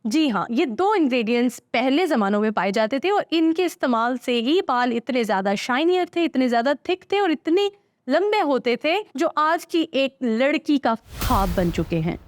जी हाँ, ये 2 इंग्रेडिएंट्स पहले ज़मानों में पाए जाते थे और इनके इस्तेमाल से ही बाल इतने ज़्यादा शाइनियर थे, इतने ज़्यादा थिक थे और इतने लंबे होते थे, जो आज की एक लड़की का ख्वाब बन चुके हैं।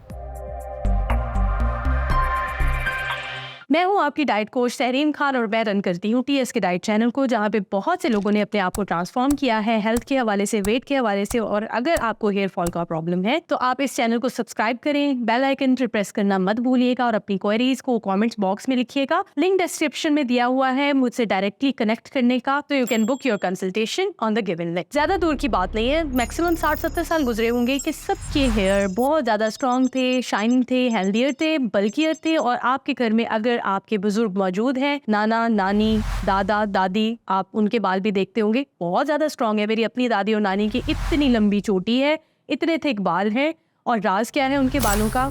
मैं हूँ आपकी डाइट कोच सहरीन खान और मैं रन करती हूँ टीएस के डाइट चैनल को, जहाँ पे बहुत से लोगों ने अपने आप को ट्रांसफॉर्म किया है हेल्थ के हवाले से, वेट के हवाले से। और अगर आपको हेयर फॉल का प्रॉब्लम है तो आप इस चैनल को सब्सक्राइब करें, बेल आइकन पर प्रेस करना मत भूलिएगा और अपनी क्वेरीज को कमेंट्स बॉक्स में लिखिएगा। लिंक डिस्क्रिप्शन में दिया हुआ है मुझसे डायरेक्टली कनेक्ट करने का, तो you can book your consultation on the given link. ज्यादा दूर की बात नहीं है, मैक्सिमम 60-70 साल गुजरे होंगे कि सबके हेयर बहुत ज्यादा स्ट्रॉन्ग थे, शाइनिंग थे, हेल्दियर थे, बल्कियर थे। और आपके घर में अगर आपके बुजुर्ग मौजूद हैं, नाना नानी दादा दादी, आप उनके बाल भी देखते होंगे बहुत ज्यादा स्ट्रॉन्ग है। मेरी अपनी दादी और नानी की इतनी लंबी चोटी है, इतने थिक बाल हैं। और राज क्या है उनके बालों का?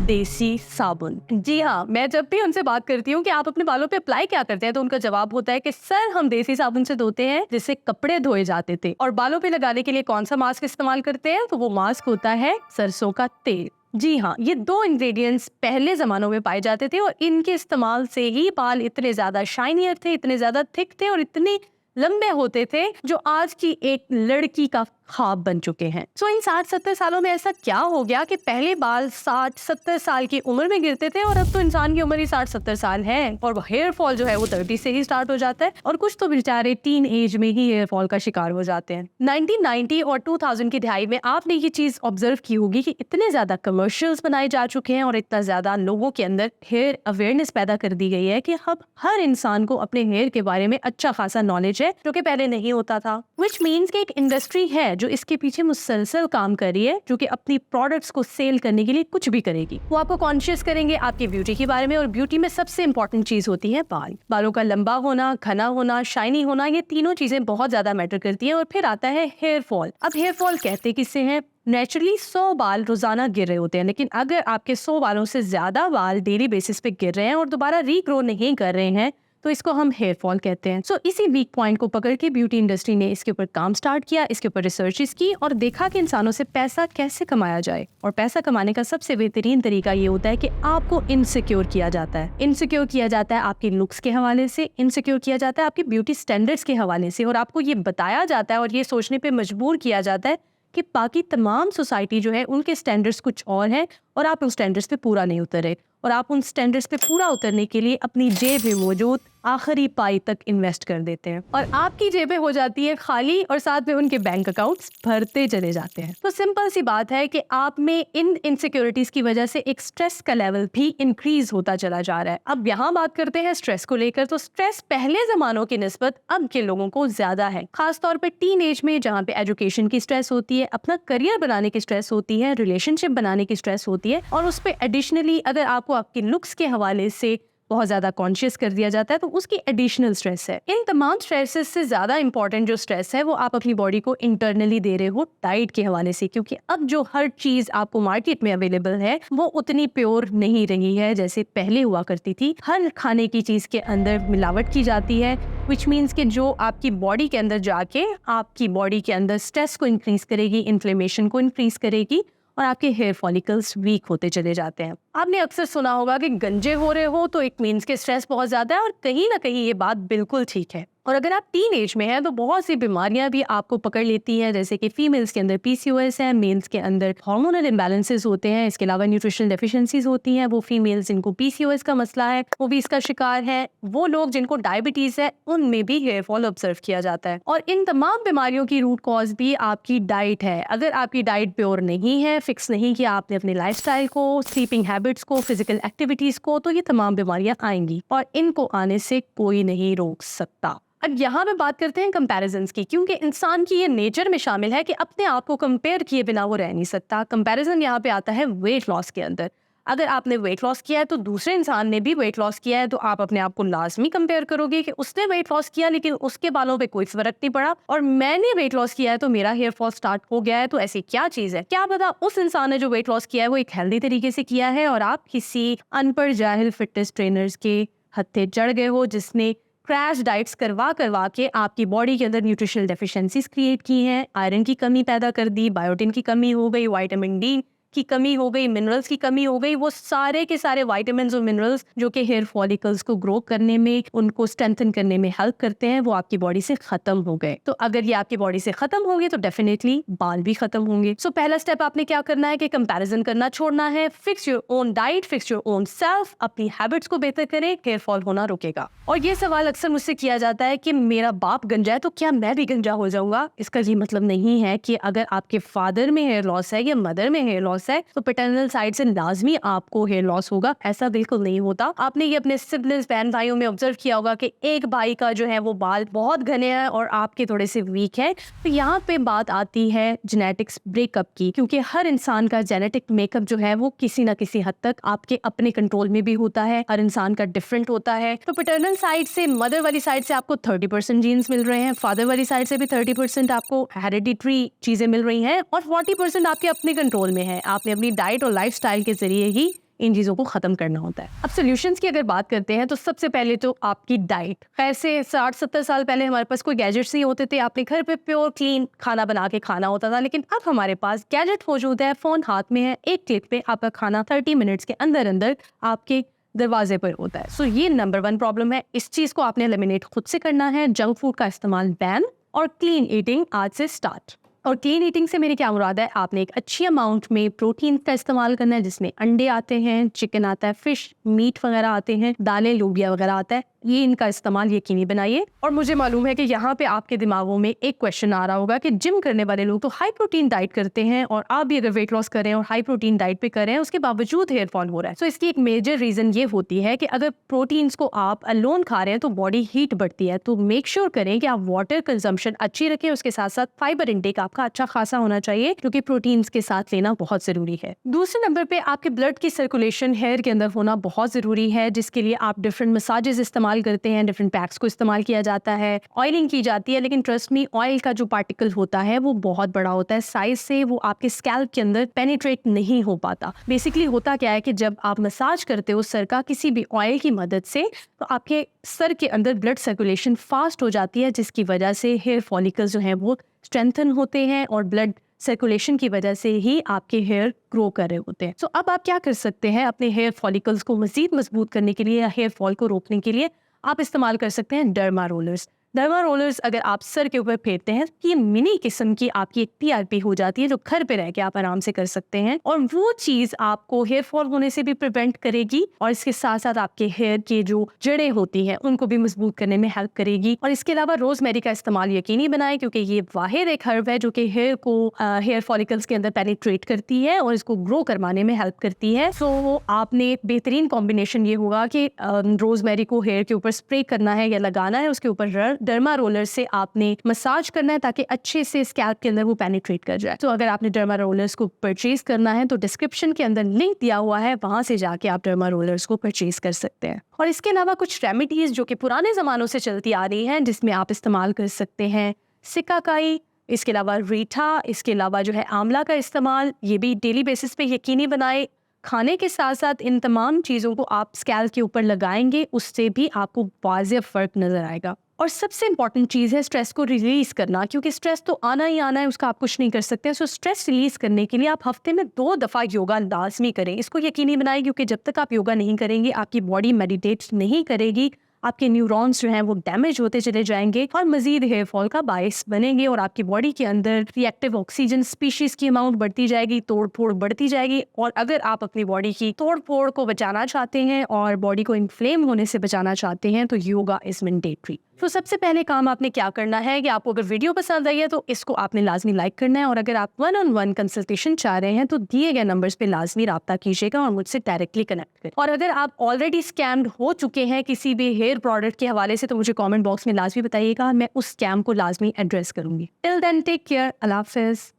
देसी साबुन। जी हाँ, मैं जब भी उनसे बात करती हूँ कि आप अपने बालों पे अप्लाई क्या करते हैं, तो उनका जवाब होता है कि सर हम देसी साबुन से धोते हैं जिससे कपड़े धोए जाते थे। और बालों पे लगाने के लिए कौन सा मास्क इस्तेमाल करते हैं? तो वो मास्क होता है सरसों का तेल। जी हाँ, ये 2 इंग्रेडिएंट्स पहले ज़मानों में पाए जाते थे और इनके इस्तेमाल से ही बाल इतने ज़्यादा शाइनियर थे, इतने ज़्यादा थिक थे और इतने लंबे होते थे, जो आज की एक लड़की का ख्वाब बन चुके हैं। सो इन 60-70 सालों में ऐसा क्या हो गया कि पहले बाल 60-70 साल की उम्र में गिरते थे और अब तो इंसान की उम्र ही 60-70 साल है और हेयर फॉल जो है वो 30 से ही स्टार्ट हो जाता है। और कुछ तो बेचारे टीन एज में ही हेयर फॉल का शिकार हो जाते हैं। 1990 और 2000 की दहाई में आपने ये चीज ऑब्जर्व की होगी कि इतने ज्यादा कमर्शियल्स बनाए जा चुके हैं और इतना ज्यादा लोगों के अंदर हेयर अवेयरनेस पैदा कर दी गई है कि अब हर इंसान को अपने हेयर के बारे में अच्छा खासा नॉलेज है, जो कि पहले नहीं होता था। विच मीन्स कि एक इंडस्ट्री है जो इसके पीछे मुसलसल काम कर रही है, जो कि अपनी प्रोडक्ट्स को सेल करने के लिए कुछ भी करेगी। वो आपको कॉन्शियस करेंगे आपकी ब्यूटी के बारे में, और ब्यूटी में सबसे इंपॉर्टेंट चीज होती है बाल। बालों का लंबा होना, घना होना, शाइनी होना, ये तीनों चीजें बहुत ज्यादा मैटर करती हैं। और फिर आता है हेयर फॉल। अब हेयर फॉल कहते किससे हैं? नेचुरली 100 बाल रोजाना गिर रहे होते हैं, लेकिन अगर आपके 100 बालों से ज्यादा बाल डेली बेसिस पे गिर रहे हैं और दोबारा रीग्रो नहीं कर रहे हैं, तो इसको हम हेयर फॉल कहते हैं। सो इसी वीक पॉइंट को पकड़ के ब्यूटी इंडस्ट्री ने इसके ऊपर काम स्टार्ट किया, इसके ऊपर रिसर्चेस की और देखा कि इंसानों से पैसा कैसे कमाया जाए। और पैसा कमाने का सबसे बेहतरीन तरीका ये होता है कि आपको इनसिक्योर किया जाता है। इनसिक्योर किया जाता है आपकी लुक्स के हवाले से, इनसिक्योर किया जाता है आपकी ब्यूटी स्टैंडर्ड्स के हवाले से, और आपको ये बताया जाता है और ये सोचने पर मजबूर किया जाता है कि बाकी तमाम सोसाइटी जो है उनके स्टैंडर्ड्स कुछ और हैं और आप उन स्टैंडर्ड्स पे पूरा नहीं उतरे। और आप उन स्टैंडर्ड्स पे पूरा उतरने के लिए अपनी जेब में मौजूद आखिरी पाई तक इन्वेस्ट कर देते हैं और आपकी जेबें हो जाती है खाली और साथ में उनके बैंक अकाउंट्स भरते चले जाते हैं। तो सिंपल सी बात है कि आप में इन इनसिक्योरिटीज की वजह से एक स्ट्रेस का लेवल भी इंक्रीज होता चला जा रहा है। अब यहाँ बात करते हैं स्ट्रेस को लेकर। तो स्ट्रेस पहले जमानों की निस्बत अब के लोगों को ज्यादा है, खासतौर पर टीन एज में, जहाँ पे एजुकेशन की स्ट्रेस होती है, अपना करियर बनाने की स्ट्रेस होती है, रिलेशनशिप बनाने की स्ट्रेस होती है, और उस पर एडिशनली अगर आपको आपकी लुक्स के हवाले से बहुत ज्यादा कॉन्शियस कर दिया जाता है तो उसकी एडिशनल स्ट्रेस है। इन तमाम स्ट्रेसेस से ज्यादा इंपॉर्टेंट जो स्ट्रेस है वो आप अपनी बॉडी को इंटरनली दे रहे हो डाइट के हवाले से, क्योंकि अब जो हर चीज आपको मार्केट में अवेलेबल है वो उतनी प्योर नहीं रही है जैसे पहले हुआ करती थी। हर खाने की चीज के अंदर मिलावट की जाती है, विच मीन्स कि जो आपकी बॉडी के अंदर जाके आपकी बॉडी के अंदर स्ट्रेस को इंक्रीज करेगी, इन्फ्लेमेशन को इंक्रीज करेगी और आपके हेयर फॉलिकल्स वीक होते चले जाते हैं। आपने अक्सर सुना होगा कि गंजे हो रहे हो तो इट मीन्स के स्ट्रेस बहुत ज्यादा है, और कहीं ना कहीं ये बात बिल्कुल ठीक है। और अगर आप टीन एज में हैं तो बहुत सी बीमारियां भी आपको पकड़ लेती हैं, जैसे कि फीमेल्स के अंदर पीसीओएस है, मेल्स के अंदर हार्मोनल इम्बैलेंसेस होते हैं, इसके अलावा न्यूट्रिशनल डेफिशिएंसीज होती हैं। वो फीमेल्स जिनको पीसीओएस का मसला है वो भी इसका शिकार है। वो लोग जिनको डायबिटीज है उनमें भी हेयर फॉल ऑब्जर्व किया जाता है। और इन तमाम बीमारियों की रूट कॉज भी आपकी डाइट है। अगर आपकी डाइट प्योर नहीं है, फिक्स नहीं किया आपने अपने लाइफस्टाइल को, स्लीपिंग हैबिट्स को, फिजिकल एक्टिविटीज को, तो ये तमाम बीमारियां आएंगी और इनको आने से कोई नहीं रोक सकता। अब यहाँ पे बात करते हैं कंपैरिजन्स की, क्योंकि इंसान की ये नेचर में शामिल है कि अपने आप को कंपेयर किए बिना वो रह नहीं सकता। कंपैरिजन यहाँ पे आता है वेट लॉस के अंदर। अगर आपने वेट लॉस किया है तो दूसरे इंसान ने भी वेट लॉस किया है, तो आप अपने आप को लाजमी कंपेयर करोगे कि उसने वेट लॉस किया लेकिन उसके बालों पे कोई फर्क नहीं पड़ा, और मैंने वेट लॉस किया है तो मेरा हेयर फॉल स्टार्ट हो गया है। तो ऐसी क्या चीज है? क्या पता उस इंसान ने जो वेट लॉस किया है वो एक हेल्दी तरीके से किया है और आप किसी अनपढ़ जाहिल फिटनेस ट्रेनर्स के हत्थे चढ़ गए हो, जिसने क्रैश डाइट्स करवा करवा के आपकी बॉडी के अंदर न्यूट्रिशनल डेफिशिएंसीज क्रिएट की हैं, आयरन की कमी पैदा कर दी, बायोटिन की कमी हो गई, विटामिन डी की कमी हो गई, मिनरल्स की कमी हो गई, वो सारे के सारे विटामिन्स और मिनरल्स जो कि हेयर फॉलिकल्स को ग्रो करने में, उनको स्ट्रेंथन करने में हेल्प करते हैं, वो आपकी बॉडी से खत्म हो गए। तो अगर ये आपकी बॉडी से खत्म होंगे तो डेफिनेटली बाल भी खत्म होंगे। सो पहला स्टेप आपने क्या करना है कि कंपैरिजन करना छोड़ना है। Fix your own diet, fix your own self, अपनी हैबिट्स को बेहतर करें, हेयर फॉल होना रुकेगा। और ये सवाल अक्सर मुझसे किया जाता है कि मेरा बाप गंजा है तो क्या मैं भी गंजा हो जाऊंगा? इसका ये मतलब नहीं है कि अगर आपके फादर में हेयर लॉस है या मदर में हेयर लॉस है तो पैटर्नल साइड से लाजमी आपको हेयर लॉस होगा, ऐसा बिल्कुल नहीं होता। आपने ये अपने सिबलिंग्स, बहन भाइयों में ऑब्जर्व किया होगा कि एक भाई का जो है वो बाल बहुत घने हैं और आपके थोड़े से वीक है। तो यहाँ पे बात आती है जेनेटिक्स ब्रेकअप की, क्योंकि हर इंसान का जेनेटिक मेकअप जो है वो किसी ना किसी हद तक आपके अपने कंट्रोल में भी होता है, हर इंसान का डिफरेंट होता है। तो पैटर्नल साइड से, मदर वाली साइड से आपको 30% जीन्स मिल रहे हैं, फादर वाली साइड से भी 30% आपको हेरिडिटरी चीजें मिल रही हैं और 40% आपके अपने कंट्रोल में है। आपने अपनी डाइट और लाइफस्टाइल के जरिए ही इन चीज़ों को ख़त्म करना होता है। अब सॉल्यूशंस की अगर बात करते हैं तो सबसे पहले तो आपकी डाइट। खैर से 60-70 साल पहले हमारे पास कोई गैजेट्स नहीं होते थे, आपने घर पे प्योर क्लीन खाना बना के खाना होता था। लेकिन अब हमारे पास गैजेट मौजूद है, फ़ोन हाथ में है, एक क्लिक पे आपका खाना 30 मिनट्स के अंदर अंदर आपके दरवाजे पर होता है। सो ये नंबर 1 प्रॉब्लम है, इस चीज़ को आपने एलिमिनेट खुद से करना है। जंक फूड का इस्तेमाल बैन और क्लीन ईटिंग आज से स्टार्ट। और क्लीन ईटिंग से मेरी क्या मुराद है, आपने एक अच्छी अमाउंट में प्रोटीन का इस्तेमाल करना है, जिसमें अंडे आते हैं, चिकन आता है, फिश, मीट वगैरह आते हैं, दालें, लोबिया वगैरह आता है। ये इनका इस्तेमाल यकीनी बनाइए। और मुझे मालूम है कि यहाँ पे आपके दिमागों में एक क्वेश्चन आ रहा होगा कि जिम करने वाले लोग तो हाई प्रोटीन डाइट करते हैं और आप भी अगर वेट लॉस करें और हाई प्रोटीन डाइट पे करें उसके बावजूद हेयर फॉल हो रहा है। तो इसकी एक मेजर रीजन ये होती है कि अगर प्रोटीन्स को आप अलोन खा रहे हैं तो बॉडी हीट बढ़ती है। तो मेक श्योर करें कि आप वाटर कंजम्पशन अच्छी रखें, उसके साथ साथ फाइबर इंटेक आपका अच्छा खासा होना चाहिए, क्योंकि प्रोटीन्स के साथ लेना बहुत जरूरी है। दूसरे नंबर पे आपके ब्लड की सर्कुलेशन हेयर के अंदर होना बहुत जरूरी है, जिसके लिए आप डिफरेंट मसाजेस इस्तेमाल करते हैं, डिफरेंट पैक्स को इस्तेमाल किया जाता है, ऑयलिंग की जाती है। लेकिन ट्रस्ट मी, ऑयल का जो पार्टिकल होता है वो बहुत बड़ा होता है साइज से, वो आपके स्कैल्प के अंदर पेनिट्रेट नहीं हो पाता। बेसिकली होता क्या है कि जब आप मसाज करते हो सर का किसी भी ऑयल की मदद से, तो आपके सर के अंदर ब्लड सर्कुलेशन फास्ट हो जाती है, जिसकी वजह से हेयर फॉलिकल्स जो हैं वो स्ट्रेंथन होते हैं और ब्लड सर्कुलेशन की वजह से ही आपके हेयर ग्रो कर रहे होते हैं। सो अब आप क्या कर सकते हैं अपने हेयर फॉलिकल्स को मजीद मजबूत करने के लिए या हेयर फॉल को रोकने के लिए? आप इस्तेमाल कर सकते हैं डर्मा रोलर्स। डर्मा रोलर्स अगर आप सर के ऊपर फेरते हैं, ये मिनी किस्म की आपकी एक टीआरपी हो जाती है जो घर पे रह के आप आराम से कर सकते हैं, और वो चीज आपको हेयर फॉल होने से भी प्रिवेंट करेगी और इसके साथ साथ आपके हेयर के जो जड़ें होती हैं उनको भी मजबूत करने में हेल्प करेगी। और इसके अलावा रोजमेरी का इस्तेमाल यकीनी बनाएं, क्योंकि ये वाहिद एक हर्ब है जो कि हेयर को हेयर फॉलिकल्स के अंदर पेनिट्रेट करती है और इसको ग्रो करवाने में हेल्प करती है। सो आपने बेहतरीन कॉम्बिनेशन ये होगा कि रोजमेरी को हेयर के ऊपर स्प्रे करना है या लगाना है, उसके ऊपर डर्मा रोलर से आपने मसाज करना है ताकि अच्छे से स्कैल्प के अंदर वो पेनिट्रेट कर जाए। तो अगर आपने डर्मा रोलर्स को परचेज करना है तो डिस्क्रिप्शन के अंदर लिंक दिया हुआ है, वहां से जाके आप डर्मा रोलर्स को परचेज कर सकते हैं। और इसके अलावा कुछ रेमेडीज जो कि पुराने जमानों से चलती आ रही हैं, जिसमें आप इस्तेमाल कर सकते हैं सिकाकाई, इसके अलावा रीठा, इसके अलावा जो है आंवला का इस्तेमाल, ये भी डेली बेसिस पे यकीनी बनाए। खाने के साथ साथ इन तमाम चीज़ों को आप स्कैल्प के ऊपर लगाएंगे, उससे भी आपको वाज़ेह फ़र्क नज़र आएगा। और सबसे इंपॉर्टेंट चीज़ है स्ट्रेस को रिलीज़ करना, क्योंकि स्ट्रेस तो आना ही आना है, उसका आप कुछ नहीं कर सकते। सो स्ट्रेस रिलीज़ करने के लिए आप हफ्ते में 2 दफ़ा योगा लाजमी करें। इसको यकीनी बनाएं, क्योंकि जब तक आप योगा नहीं करेंगे आपकी बॉडी मेडिटेट नहीं करेगी, आपके न्यूरॉन्स जो हैं वो डैमेज होते चले जाएंगे और मजीद हेयर फॉल का बायस बनेंगे और आपकी बॉडी के अंदर रिएक्टिव ऑक्सीजन स्पीशीज की अमाउंट बढ़ती जाएगी, तोड़ फोड़ बढ़ती जाएगी। और अगर आप अपनी बॉडी की तोड़ फोड़ को बचाना चाहते हैं और बॉडी को इन्फ्लेम होने से बचाना चाहते हैं तो योगा इज मैंडेटरी। तो सबसे पहले काम आपने क्या करना है कि आपको अगर वीडियो पसंद आई है तो इसको आपने लाजमी लाइक करना है, और अगर आप 1-on-1 कंसल्टेशन चाह रहे हैं तो दिए गए नंबर्स पे लाजमी राब्ता कीजिएगा और मुझसे डायरेक्टली कनेक्ट करें। और अगर आप ऑलरेडी स्कैम्ड हो चुके हैं किसी भी हेयर प्रोडक्ट के हवाले से तो मुझे कमेंट बॉक्स में लाजमी बताइएगा, मैं उस स्कैम को लाजमी एड्रेस करूंगी। टिल देन टेक केयर, अल्लाह हाफिज़।